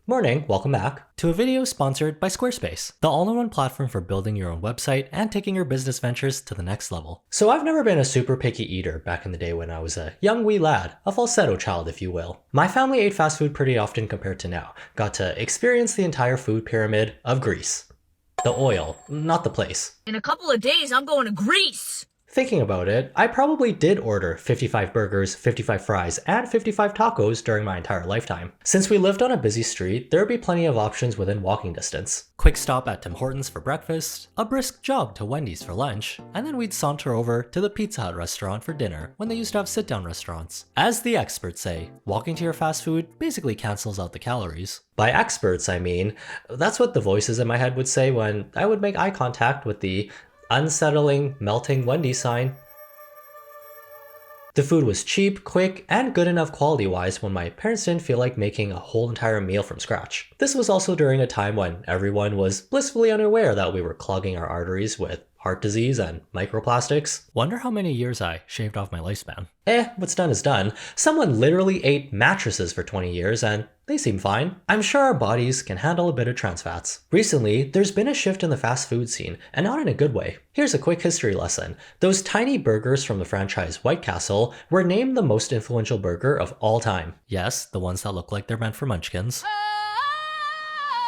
Morning, welcome back to a video sponsored by Squarespace, the all-in-one platform for building your own website and taking your business ventures to the next level. So I've never been a super picky eater back in the day when I was a young wee lad, a falsetto child if you will. My family ate fast food pretty often compared to now, got to experience the entire food pyramid of Greece. The oil, not the place. In a couple of days, I'm going to Greece! Thinking about it, I probably did order 55 burgers, 55 fries, and 55 tacos during my entire lifetime. Since we lived on a busy street, there would be plenty of options within walking distance. Quick stop at Tim Hortons for breakfast, a brisk jog to Wendy's for lunch, and then we'd saunter over to the Pizza Hut restaurant for dinner when they used to have sit-down restaurants. As the experts say, walking to your fast food basically cancels out the calories. By experts, I mean, that's what the voices in my head would say when I would make eye contact with the unsettling, melting Wendy's sign. The food was cheap, quick, and good enough quality-wise when my parents didn't feel like making a whole entire meal from scratch. This was also during a time when everyone was blissfully unaware that we were clogging our arteries with heart disease and microplastics. Wonder how many years I shaved off my lifespan. What's done is done. Someone literally ate mattresses for 20 years and they seem fine. I'm sure our bodies can handle a bit of trans fats. Recently, there's been a shift in the fast food scene, and not in a good way. Here's a quick history lesson. Those tiny burgers from the franchise White Castle were named the most influential burger of all time. Yes, the ones that look like they're meant for munchkins.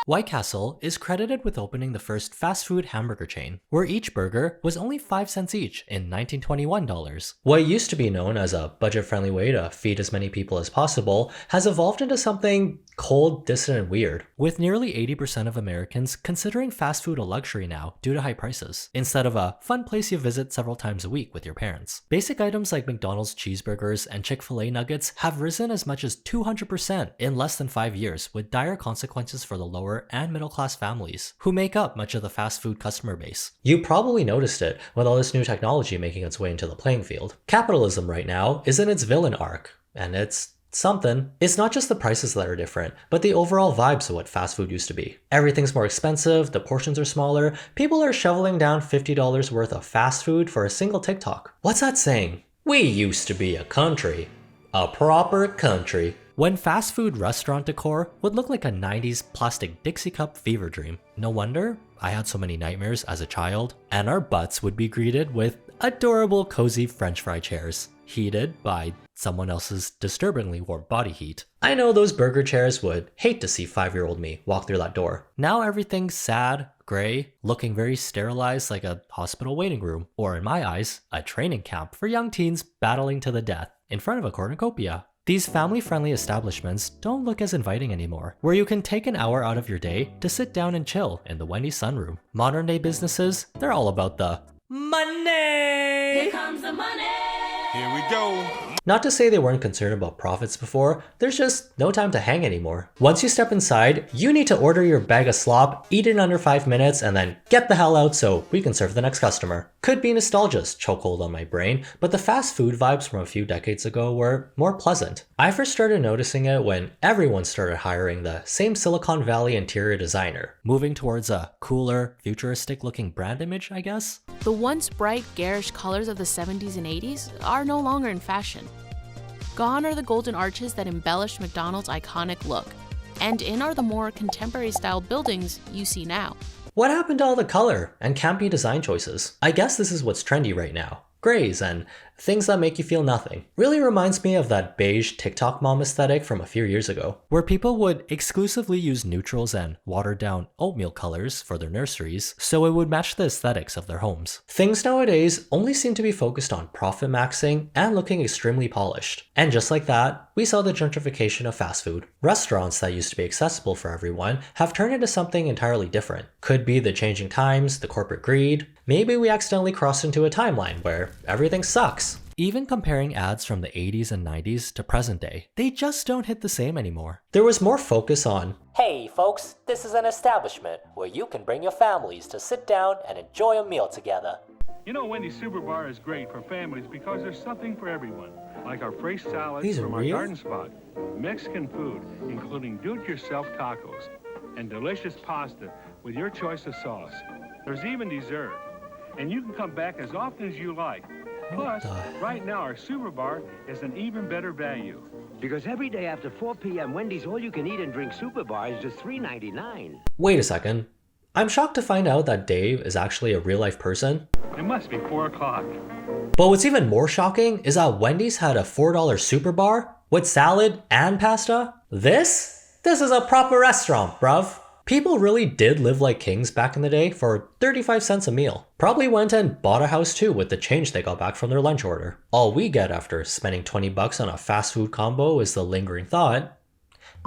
White Castle is credited with opening the first fast food hamburger chain, where each burger was only 5 cents each in 1921 dollars. What used to be known as a budget-friendly way to feed as many people as possible has evolved into something cold, distant, and weird, with nearly 80% of Americans considering fast food a luxury now due to high prices, instead of a fun place you visit several times a week with your parents. Basic items like McDonald's cheeseburgers and Chick-fil-A nuggets have risen as much as 200% in less than 5 years, with dire consequences for the lower and middle-class families, who make up much of the fast food customer base. You probably noticed it with all this new technology making its way into the playing field. Capitalism right now is in its villain arc, and it's something. It's not just the prices that are different, but the overall vibes of what fast food used to be. Everything's more expensive, the portions are smaller, people are shoveling down $50 worth of fast food for a single TikTok. What's that saying? We used to be a country. A proper country. When fast food restaurant decor would look like a 90s plastic Dixie cup fever dream. No wonder I had so many nightmares as a child. And our butts would be greeted with adorable cozy french fry chairs, heated by someone else's disturbingly warm body heat. I know those burger chairs would hate to see 5-year-old me walk through that door. Now everything's sad, gray, looking very sterilized like a hospital waiting room, or in my eyes, a training camp for young teens battling to the death in front of a cornucopia. These family-friendly establishments don't look as inviting anymore, where you can take an hour out of your day to sit down and chill in the Wendy's sunroom. Modern-day businesses, they're all about the money! Here comes the money! Here we go. Not to say they weren't concerned about profits before, there's just no time to hang anymore. Once you step inside, you need to order your bag of slop, eat it in under 5 minutes, and then get the hell out so we can serve the next customer. Could be nostalgia's chokehold on my brain, but the fast food vibes from a few decades ago were more pleasant. I first started noticing it when everyone started hiring the same Silicon Valley interior designer, moving towards a cooler, futuristic looking brand image, I guess. The once bright, garish colors of the 70s and 80s are no longer in fashion. Gone are the golden arches that embellished McDonald's iconic look, and in are the more contemporary-style buildings you see now. What happened to all the color and campy design choices? I guess this is what's trendy right now. Grays and things that make you feel nothing. Really reminds me of that beige TikTok mom aesthetic from a few years ago, where people would exclusively use neutrals and watered down oatmeal colors for their nurseries so it would match the aesthetics of their homes. Things nowadays only seem to be focused on profit maxing and looking extremely polished. And just like that, we saw the gentrification of fast food. Restaurants that used to be accessible for everyone have turned into something entirely different. Could be the changing times, the corporate greed. Maybe we accidentally crossed into a timeline where everything sucks. Even comparing ads from the 80s and 90s to present day, they just don't hit the same anymore. There was more focus on, hey folks, this is an establishment where you can bring your families to sit down and enjoy a meal together. You know, Wendy's Super Bar is great for families because there's something for everyone. Like our fresh salads These are from our real? garden spot, Mexican food, including do-it-yourself tacos, and delicious pasta with your choice of sauce. There's even dessert. And you can come back as often as you like. Plus, right now our Super Bar is an even better value. Because every day after 4 p.m., Wendy's all-you-can-eat and drink super bar is just $3.99. Wait a second. I'm shocked to find out that Dave is actually a real-life person. It must be 4 o'clock. But what's even more shocking is that Wendy's had a $4 super bar with salad and pasta. This is a proper restaurant, bruv. People really did live like kings back in the day for 35 cents a meal. Probably went and bought a house too with the change they got back from their lunch order. All we get after spending 20 bucks on a fast food combo is the lingering thought,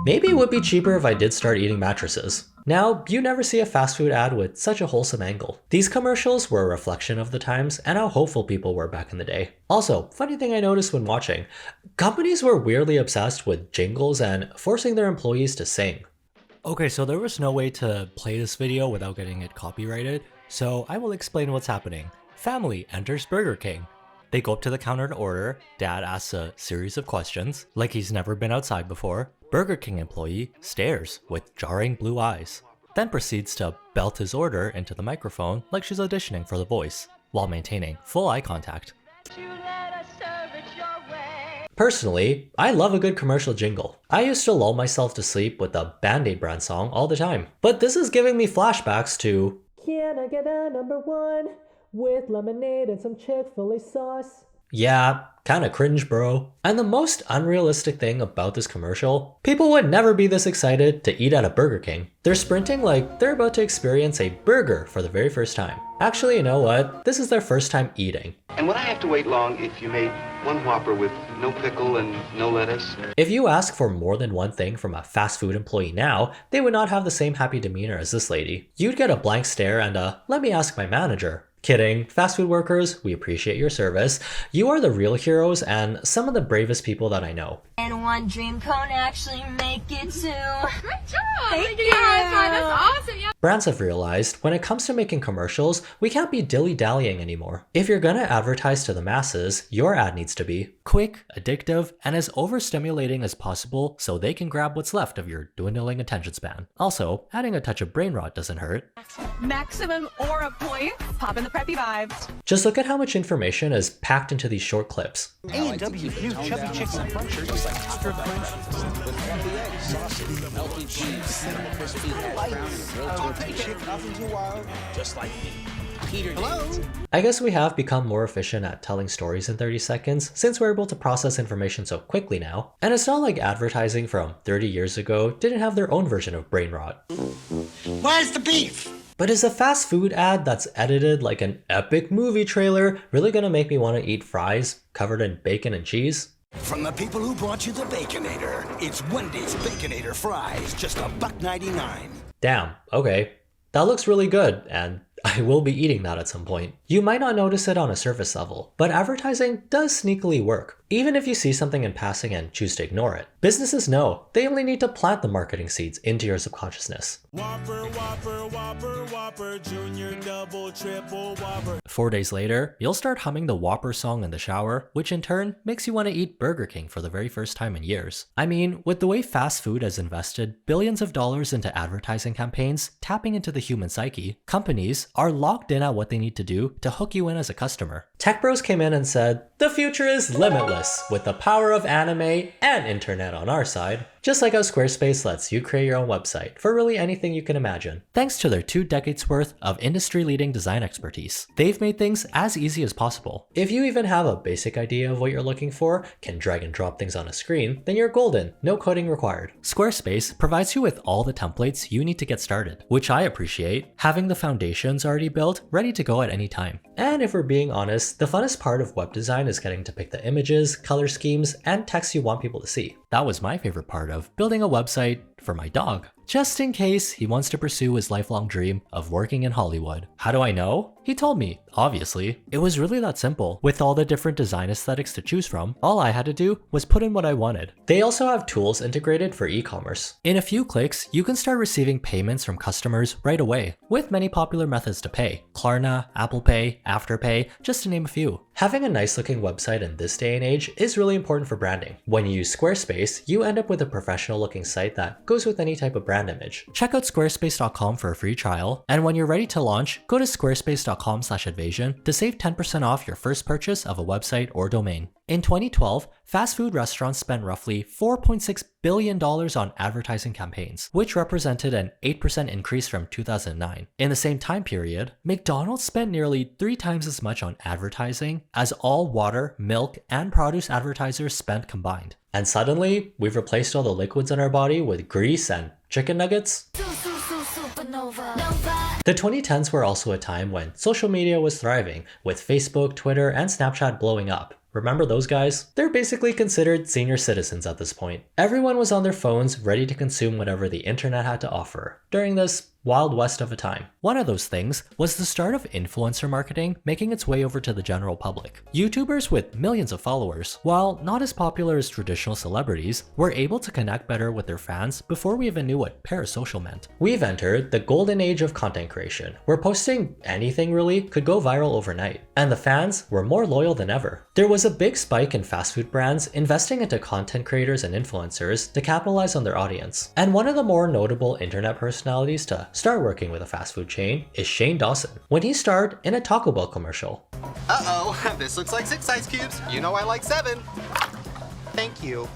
maybe it would be cheaper if I did start eating mattresses. Now, you never see a fast food ad with such a wholesome angle. These commercials were a reflection of the times and how hopeful people were back in the day. Also, funny thing I noticed when watching, companies were weirdly obsessed with jingles and forcing their employees to sing. Okay, so there was no way to play this video without getting it copyrighted, so I will explain what's happening. Family enters Burger King. They go up to the counter to order. Dad asks a series of questions, like he's never been outside before. Burger King employee stares with jarring blue eyes, then proceeds to belt his order into the microphone like she's auditioning for The Voice, while maintaining full eye contact. Personally, I love a good commercial jingle. I used to lull myself to sleep with the Band-Aid brand song all the time. But this is giving me flashbacks to "Can I get a number one with lemonade and some Chick-fil-A sauce?" Yeah, kinda cringe, bro. And the most unrealistic thing about this commercial, people would never be this excited to eat at a Burger King. They're sprinting like they're about to experience a burger for the very first time. Actually, you know what? This is their first time eating. And would I have to wait long if you made one Whopper with no pickle and no lettuce? If you ask for more than one thing from a fast food employee now, they would not have the same happy demeanor as this lady. You'd get a blank stare and a "let me ask my manager." Kidding. Fast food workers, we appreciate your service. You are the real heroes and some of the bravest people that I know. And one dream cone actually make it too. Good job! Thank you. you. That's awesome. Yeah. Brands have realized when it comes to making commercials, we can't be dilly-dallying anymore. If you're gonna advertise to the masses, your ad needs to be quick, addictive, and as overstimulating as possible so they can grab what's left of your dwindling attention span. Also, adding a touch of brain rot doesn't hurt. Maximum aura points. Pop in the preppy vibes. Just look at how much information is packed into these short clips. A&W new chubby chicks and crunchers just like extra crunch with healthy eggs, sausage, melty cheese, cinnamon crispy, brown chick, nothing too wild, just like me. Hello? I guess we have become more efficient at telling stories in 30 seconds since we're able to process information so quickly now. And it's not like advertising from 30 years ago didn't have their own version of brain rot. Where's the beef? But is a fast food ad that's edited like an epic movie trailer really gonna make me want to eat fries covered in bacon and cheese? From the people who brought you the Baconator, it's Wendy's Baconator fries, just $1.99. Damn, okay. That looks really good, and I will be eating that at some point. You might not notice it on a surface level, but advertising does sneakily work, even if you see something in passing and choose to ignore it. Businesses know they only need to plant the marketing seeds into your subconsciousness. Whopper, Whopper, Whopper, Whopper, Junior, Double, Triple, Whopper. 4 days later, you'll start humming the Whopper song in the shower, which in turn makes you want to eat Burger King for the very first time in years. I mean, with the way fast food has invested billions of dollars into advertising campaigns, tapping into the human psyche, companies are locked in at what they need to do to hook you in as a customer. Tech bros came in and said, the future is limitless with the power of anime and internet on our side. Just like how Squarespace lets you create your own website for really anything you can imagine. Thanks to their 2 decades worth of industry-leading design expertise, they've made things as easy as possible. If you even have a basic idea of what you're looking for, can drag and drop things on a screen, then you're golden, no coding required. Squarespace provides you with all the templates you need to get started, which I appreciate, having the foundations already built, ready to go at any time. And if we're being honest, the funnest part of web design is getting to pick the images, color schemes, and text you want people to see. That was my favorite part of building a website for my dog, just in case he wants to pursue his lifelong dream of working in Hollywood. How do I know? He told me, obviously. It was really that simple. With all the different design aesthetics to choose from, all I had to do was put in what I wanted. They also have tools integrated for e-commerce. In a few clicks, you can start receiving payments from customers right away, with many popular methods to pay. Klarna, Apple Pay, Afterpay, just to name a few. Having a nice looking website in this day and age is really important for branding. When you use Squarespace, you end up with a professional looking site that goes with any type of brand image. Check out squarespace.com for a free trial, and when you're ready to launch, go to squarespace.com collabs.com/Edvasian to save 10% off your first purchase of a website or domain. In 2012, fast food restaurants spent roughly $4.6 billion on advertising campaigns, which represented an 8% increase from 2009. In the same time period, McDonald's spent nearly 3 times as much on advertising as all water, milk, and produce advertisers spent combined. And suddenly, we've replaced all the liquids in our body with grease and chicken nuggets? The 2010s were also a time when social media was thriving, with Facebook, Twitter, and Snapchat blowing up. Remember those guys? They're basically considered senior citizens at this point. Everyone was on their phones, ready to consume whatever the internet had to offer during this wild west of a time. One of those things was the start of influencer marketing making its way over to the general public. YouTubers with millions of followers, while not as popular as traditional celebrities, were able to connect better with their fans before we even knew what parasocial meant. We've entered the golden age of content creation, where posting anything really could go viral overnight, and the fans were more loyal than ever. There was a big spike in fast food brands investing into content creators and influencers to capitalize on their audience. And one of the more notable internet personalities to start working with a fast food chain is Shane Dawson, when he starred in a Taco Bell commercial. Uh-oh, this looks like 6 ice cubes. You know I like 7. Thank you.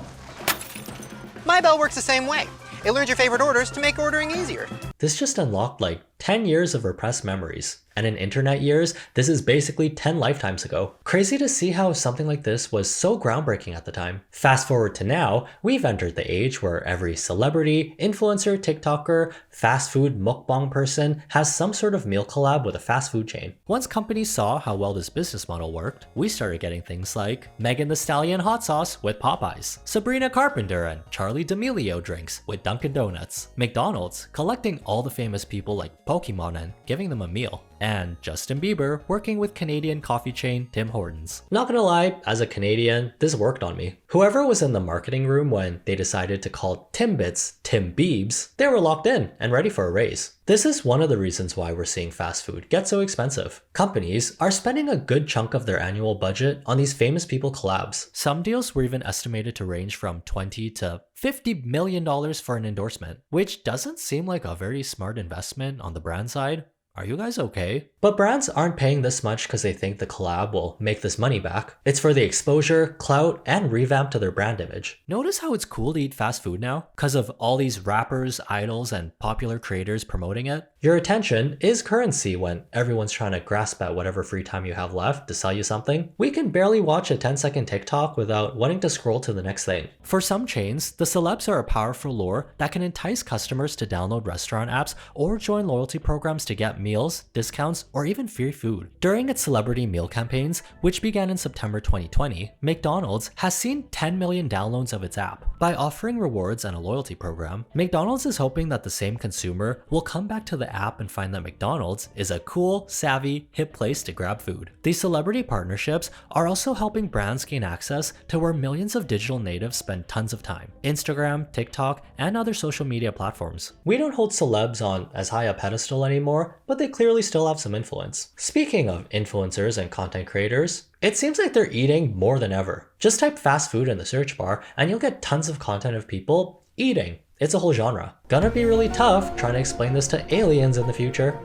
My bell works the same way. It learns your favorite orders to make ordering easier. This just unlocked like 10 years of repressed memories. And in internet years, this is basically 10 lifetimes ago. Crazy to see how something like this was so groundbreaking at the time. Fast forward to now, we've entered the age where every celebrity, influencer, TikToker, fast food mukbang person has some sort of meal collab with a fast food chain. Once companies saw how well this business model worked, we started getting things like Megan Thee Stallion hot sauce with Popeyes, Sabrina Carpenter and Charli D'Amelio drinks with Dunkin' Donuts, McDonald's collecting all the famous people like Pokemon and giving them a meal, and Justin Bieber working with Canadian coffee chain Tim Hortons. Not gonna lie, as a Canadian, this worked on me. Whoever was in the marketing room when they decided to call Timbits Tim Biebs, they were locked in and ready for a raise. This is one of the reasons why we're seeing fast food get so expensive. Companies are spending a good chunk of their annual budget on these famous people collabs. Some deals were even estimated to range from $20 to $50 million for an endorsement, which doesn't seem like a very smart investment on the brand side. Are you guys okay? But brands aren't paying this much because they think the collab will make this money back. It's for the exposure, clout, and revamp to their brand image. Notice how it's cool to eat fast food now? Because of all these rappers, idols, and popular creators promoting it? Your attention is currency when everyone's trying to grasp at whatever free time you have left to sell you something. We can barely watch a 10-second TikTok without wanting to scroll to the next thing. For some chains, the celebs are a powerful lure that can entice customers to download restaurant apps or join loyalty programs to get meals, discounts, or even free food. During its celebrity meal campaigns, which began in September 2020, McDonald's has seen 10 million downloads of its app. By offering rewards and a loyalty program, McDonald's is hoping that the same consumer will come back to the app and find that McDonald's is a cool, savvy, hip place to grab food. These celebrity partnerships are also helping brands gain access to where millions of digital natives spend tons of time: Instagram, TikTok, and other social media platforms. We don't hold celebs on as high a pedestal anymore, but they clearly still have some influence. Speaking of influencers and content creators, it seems like they're eating more than ever. Just type fast food in the search bar and you'll get tons of content of people eating. It's a whole genre. Gonna be really tough trying to explain this to aliens in the future.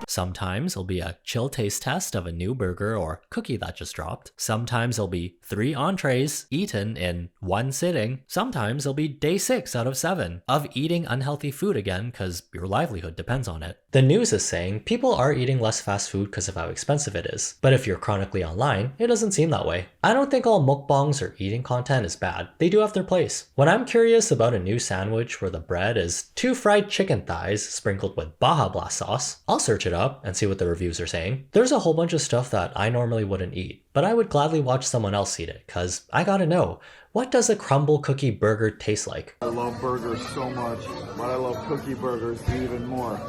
Sometimes it'll be a chill taste test of a new burger or cookie that just dropped. Sometimes it'll be 3 entrees eaten in 1 sitting. Sometimes it'll be day 6 out of 7 of eating unhealthy food again because your livelihood depends on it. The news is saying people are eating less fast food because of how expensive it is. But if you're chronically online, it doesn't seem that way. I don't think all mukbangs or eating content is bad. They do have their place. When I'm curious about a new sandwich where the bread is 2 fried chicken thighs sprinkled with Baja Blast sauce, I'll search it up and see what the reviews are saying. There's a whole bunch of stuff that I normally wouldn't eat, but I would gladly watch someone else eat it, cause I gotta know, what does a crumble cookie burger taste like? I love burgers so much, but I love cookie burgers even more.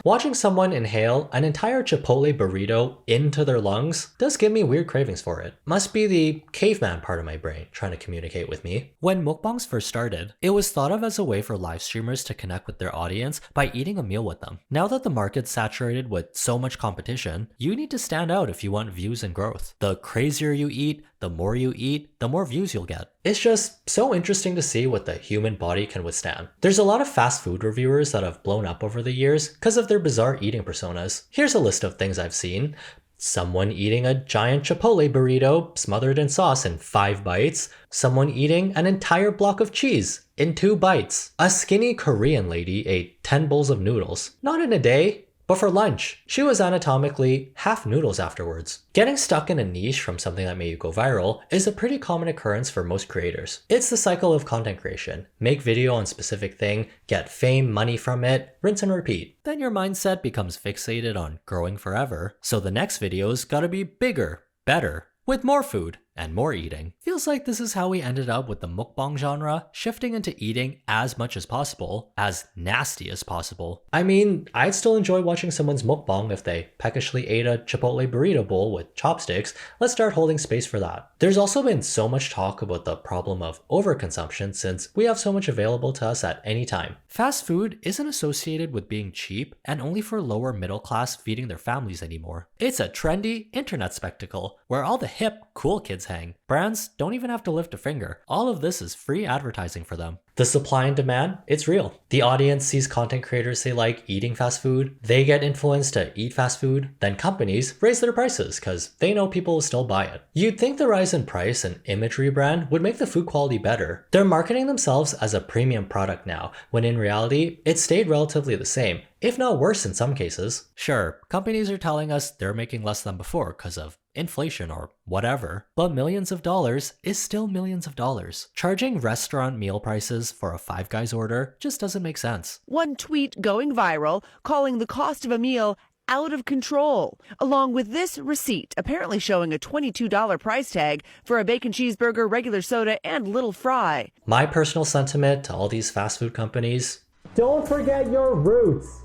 Watching someone inhale an entire Chipotle burrito into their lungs does give me weird cravings for it. Must be the caveman part of my brain trying to communicate with me. When mukbangs first started, it was thought of as a way for live streamers to connect with their audience by eating a meal with them. Now that the market's saturated with so much competition, you need to stand out if you want views and growth. The crazier you eat, the more you eat, the more views you'll get. It's just so interesting to see what the human body can withstand. There's a lot of fast food reviewers that have blown up over the years because of their bizarre eating personas. Here's a list of things I've seen. Someone eating a giant Chipotle burrito smothered in sauce in 5 bites. Someone eating an entire block of cheese in 2 bites. A skinny Korean lady ate 10 bowls of noodles. Not in a day, but for lunch. She was anatomically half noodles afterwards. Getting stuck in a niche from something that made you go viral is a pretty common occurrence for most creators. It's the cycle of content creation. Make video on specific thing, get fame, money from it, rinse and repeat. Then your mindset becomes fixated on growing forever, so the next video's gotta be bigger, better, with more food and more eating. Feels like this is how we ended up with the mukbang genre, shifting into eating as much as possible, as nasty as possible. I mean, I'd still enjoy watching someone's mukbang if they peckishly ate a Chipotle burrito bowl with chopsticks. Let's start holding space for that. There's also been so much talk about the problem of overconsumption since we have so much available to us at any time. Fast food isn't associated with being cheap and only for lower middle class feeding their families anymore. It's a trendy internet spectacle where all the hip, cool kids hang. Brands don't even have to lift a finger. All of this is free advertising for them. The supply and demand, it's real. The audience sees content creators they like eating fast food. They get influenced to eat fast food. Then companies raise their prices because they know people will still buy it. You'd think the rise in price and imagery brand would make the food quality better. They're marketing themselves as a premium product now, when in reality, it stayed relatively the same, if not worse in some cases. Sure, companies are telling us they're making less than before because of inflation or whatever, but millions of dollars is still millions of dollars. Charging restaurant meal prices for a Five Guys order just doesn't make sense. One tweet going viral calling the cost of a meal out of control, along with this receipt apparently showing a $22 price tag for a bacon cheeseburger, regular soda, and little fry. My personal sentiment to all these fast food companies: don't forget your roots,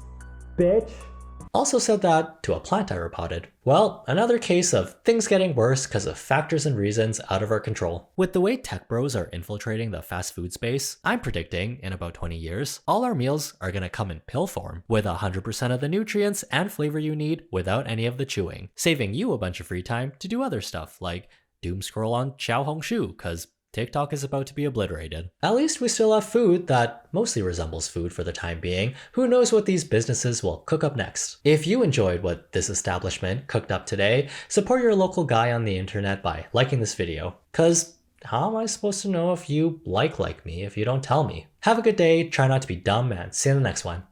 bitch. Also said that to a plant I repotted. Well, another case of things getting worse because of factors and reasons out of our control. With the way tech bros are infiltrating the fast food space, I'm predicting in about 20 years, all our meals are gonna come in pill form, with 100% of the nutrients and flavor you need without any of the chewing, saving you a bunch of free time to do other stuff like doom scroll on Xiaohongshu, cause TikTok is about to be obliterated. At least we still have food that mostly resembles food for the time being. Who knows what these businesses will cook up next? If you enjoyed what this establishment cooked up today, support your local guy on the internet by liking this video. Cause how am I supposed to know if you like me if you don't tell me? Have a good day, try not to be dumb, and see you in the next one.